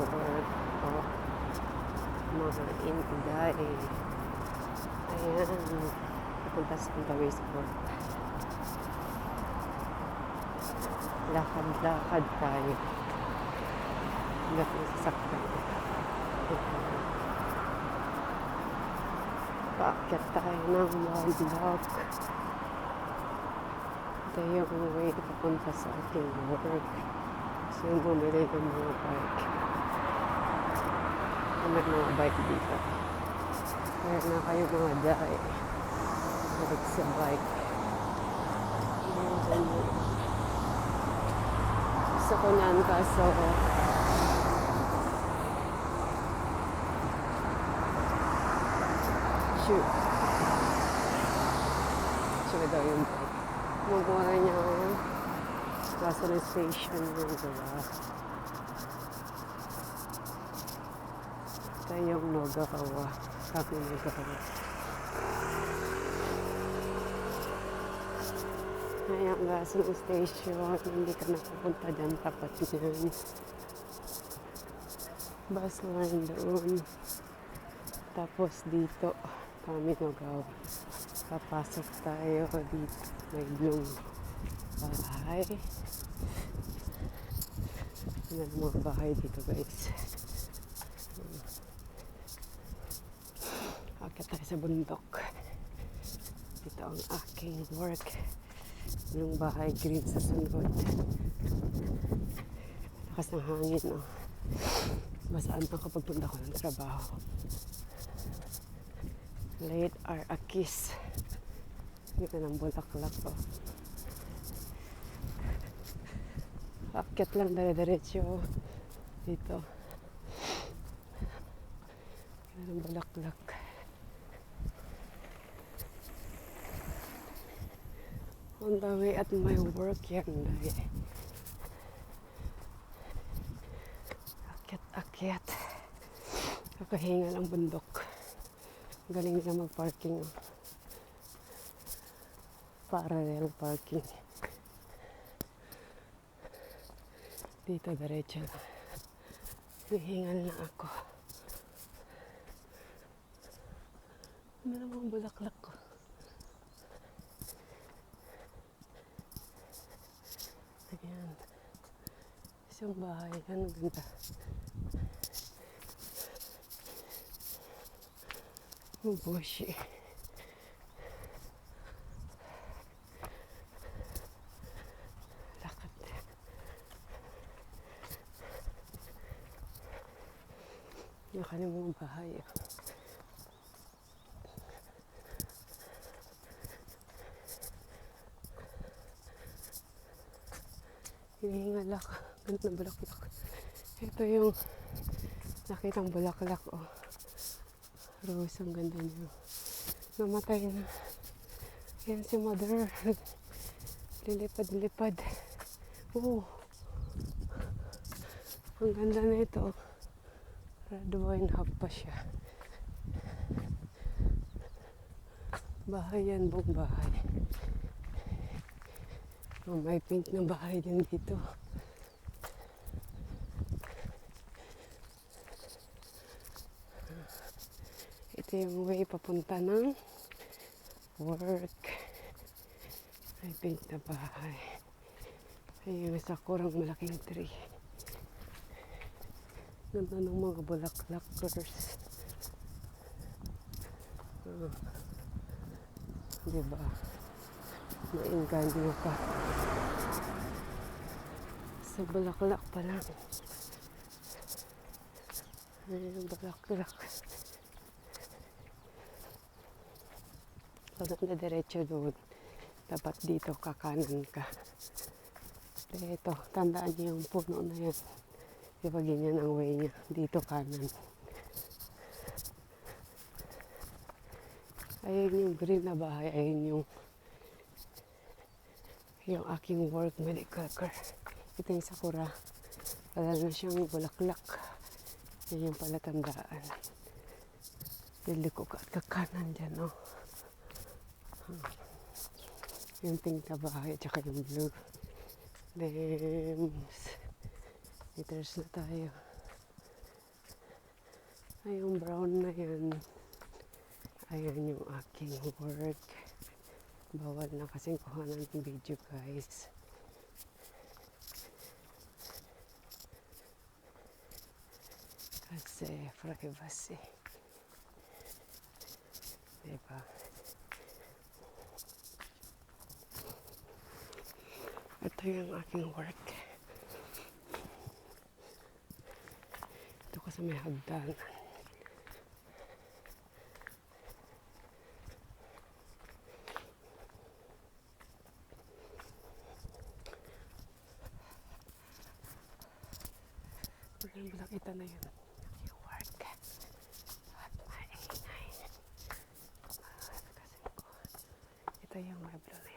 work ko. Mga Inday. Ayan. Papunta sa kami sa work. Lakad-lakad tayo. Hanggang sa sasakyan. Paakyat tayo ng Wildlock. Ito yung way papunta sa aking work. So yung bumili ng mga bike. May mga bike dito. Kaya na kayo mga dae. Balik sa bike. Gusto ko niyan kaso shoot daw yung bike. Mumura niya kaso na station yung diba. Ito yung Nogakawa. Kami Nogakawa. Ngayon gaso ng station, hindi ka napupunta dyan, tapat niyan. Bus line doon. Tapos dito, kami Nogakawa. Papasok tayo dito. May blue bahay. Yan ang mga bahay dito guys. Akit tayo sa bundok. Dito ang aking work. Yung bahay green sa sunod. Lakas ng hangin, no? Basaan pa kapag punta ko ng trabaho. Late are a kiss. Dito ng bulaklak ko. Akyat lang dire-diretso dito. Dito ng bulaklak. On the way at my work yan. Akyat. Kakahinga ng bundok. Galing na mag-parking. Parallel parking. Dito diretso lang. Hihingal na ako. Ano namang bulaklak ko? Ayan. Isang bahay. Ang ganda. Bushi. Lakad. Nakalimang bahay. Hihingal ako. Ganda ng bulaklak. Ito yung nakitang bulaklak. Oh. Rose, ang ganda niyo. Namatay na. Yan si mother. Lilipad-lipad. Oh. Ang ganda na ito. Red wine half pa siya. Bahay yan, buong bahay. Oh, may pink na bahay din dito. Ito yung way papunta ng work. May pink na bahay. Ay, yung sakurang malaking tree. Ganda ng mga bulaklakers. Diba? Maingganyo ka. Sa bulaklak pa lang. Ayun, bulaklak. Pag na diretso doon, dapat dito kakanan ka. Ito, tandaan niyo yung puno na yan. Diba ganyan ang way niya. Dito kanan. Ayun yung green na bahay. Ayun yung aking work medical care. Ito yung sakura. Wala na siyang bulaklak. Yan yung palatandaan. Liliko ka at kakanan dyan, no? Yung pink na bahay at saka yung blue. Then, meters na tayo. Ay, yung brown na yan. Ayan yung aking work. Bawal na kasing kuhanan ng video, guys. Kasi privacy. Diba? Ito yung aking work. Ito ko sa may hagdanan. Wala kita na yun. Yung work. At maingay. Kasi ko. Ito yung weblo na